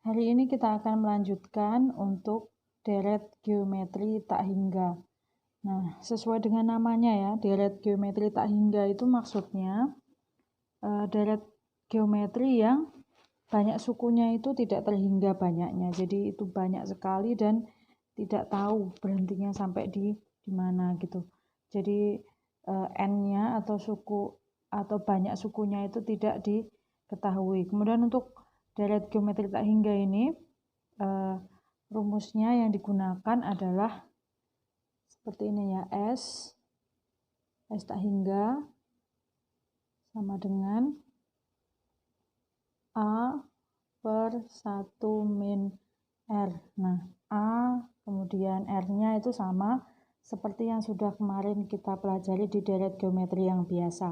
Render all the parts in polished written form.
Hari ini kita akan melanjutkan untuk deret geometri tak hingga. Nah, sesuai dengan namanya ya, deret geometri tak hingga itu maksudnya deret geometri yang banyak sukunya itu tidak terhingga banyaknya. Jadi itu banyak sekali dan tidak tahu berhentinya sampai di mana gitu. Jadi n-nya atau suku atau banyak sukunya itu tidak diketahui. Kemudian untuk deret geometri tak hingga ini rumusnya yang digunakan adalah seperti ini ya, S tak hingga sama dengan A per 1 min R. Nah, A kemudian R-nya itu sama seperti yang sudah kemarin kita pelajari di deret geometri yang biasa.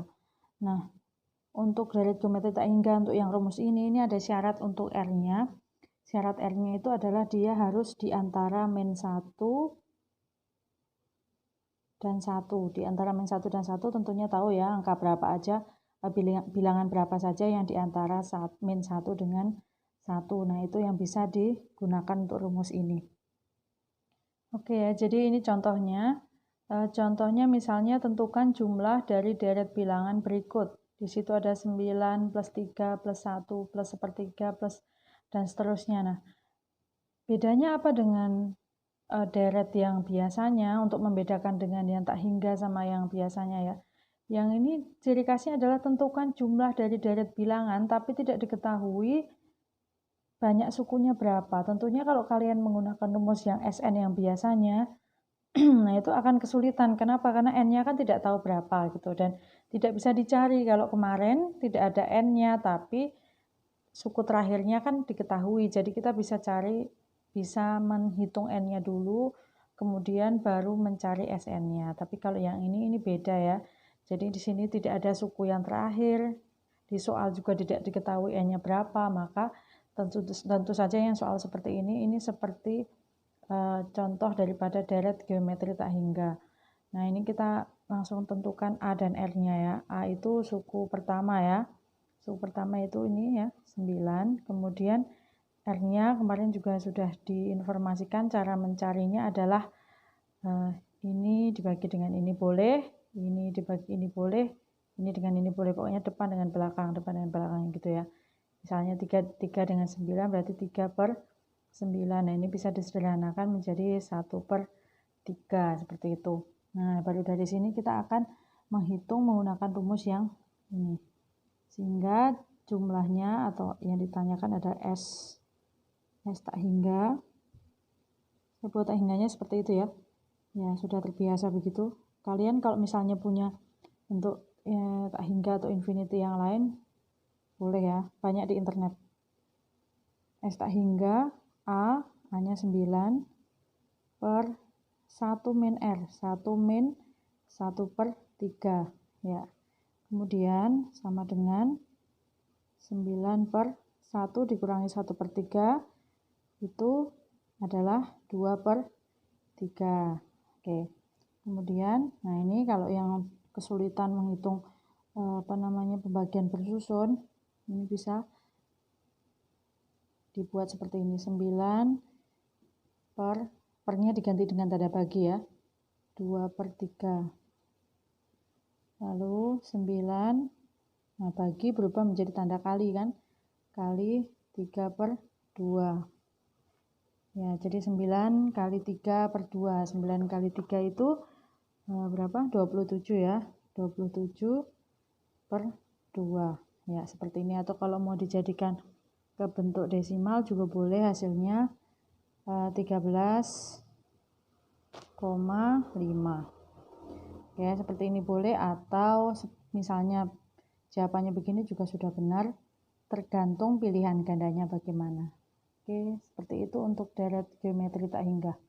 Nah, untuk deret geometri tak hingga untuk yang rumus ini ada syarat untuk R-nya. Syarat R-nya itu adalah dia harus di antara min 1 dan 1. Di antara min 1 dan 1 tentunya tahu ya angka berapa aja, bilangan berapa saja yang di antara min 1 dengan 1. Nah, itu yang bisa digunakan untuk rumus ini. Oke ya, jadi ini contohnya. Contohnya misalnya tentukan jumlah dari deret bilangan berikut. Di situ ada 9 plus 3 plus 1 plus sepertiga plus dan seterusnya. Nah, bedanya apa dengan deret yang biasanya untuk membedakan dengan yang tak hingga sama yang biasanya ya? Yang ini ciri khasnya adalah tentukan jumlah dari deret bilangan tapi tidak diketahui banyak sukunya berapa. Tentunya kalau kalian menggunakan rumus yang SN yang biasanya, nah itu akan kesulitan. Kenapa? Karena N-nya kan tidak tahu berapa gitu dan tidak bisa dicari. Kalau kemarin tidak ada N-nya tapi suku terakhirnya kan diketahui. Jadi kita bisa menghitung N-nya dulu, kemudian baru mencari SN-nya. Tapi kalau yang ini beda ya. Jadi di sini tidak ada suku yang terakhir. Di soal juga tidak diketahui N-nya berapa, maka tentu saja yang soal seperti ini seperti contoh daripada deret geometri tak hingga. Nah, ini kita langsung tentukan A dan R-nya ya. A itu suku pertama ya. Suku pertama itu ini ya, 9. Kemudian R-nya kemarin juga sudah diinformasikan cara mencarinya adalah ini dibagi dengan ini boleh, ini dibagi ini boleh, ini dengan ini boleh. Pokoknya depan dengan belakang gitu ya. Misalnya 3 dengan 9 berarti 3 per 9. Nah, ini bisa disederhanakan menjadi 1 per 3 seperti itu. Nah, baru dari sini kita akan menghitung menggunakan rumus yang ini. Sehingga jumlahnya atau yang ditanyakan ada S tak hingga. Saya buat tak hingganya seperti itu ya. Ya, sudah terbiasa begitu. Kalian kalau misalnya punya bentuk tak hingga atau infinity yang lain, boleh ya, banyak di internet. S tak hingga A-nya 9 per 1 min R, 1 min 1 per 3 ya. Kemudian sama dengan 9 per 1 dikurangi 1 per 3 itu adalah 2 per 3. Oke. Kemudian, nah ini kalau yang kesulitan menghitung pembagian bersusun, ini bisa dibuat seperti ini. 9 pernya diganti dengan tanda bagi ya. 2 per 3. Lalu 9, nah bagi berubah menjadi tanda kali kan. Kali 3 per 2. Ya, jadi 9 kali 3 per 2. 9 kali 3 itu berapa? 27 ya. 27 per 2. Ya, seperti ini. Atau kalau mau dijadikan ke bentuk desimal juga boleh, hasilnya 13,5. Ya, seperti ini boleh, atau misalnya jawabannya begini juga sudah benar, tergantung pilihan gandanya bagaimana. Oke, seperti itu untuk deret geometri tak hingga.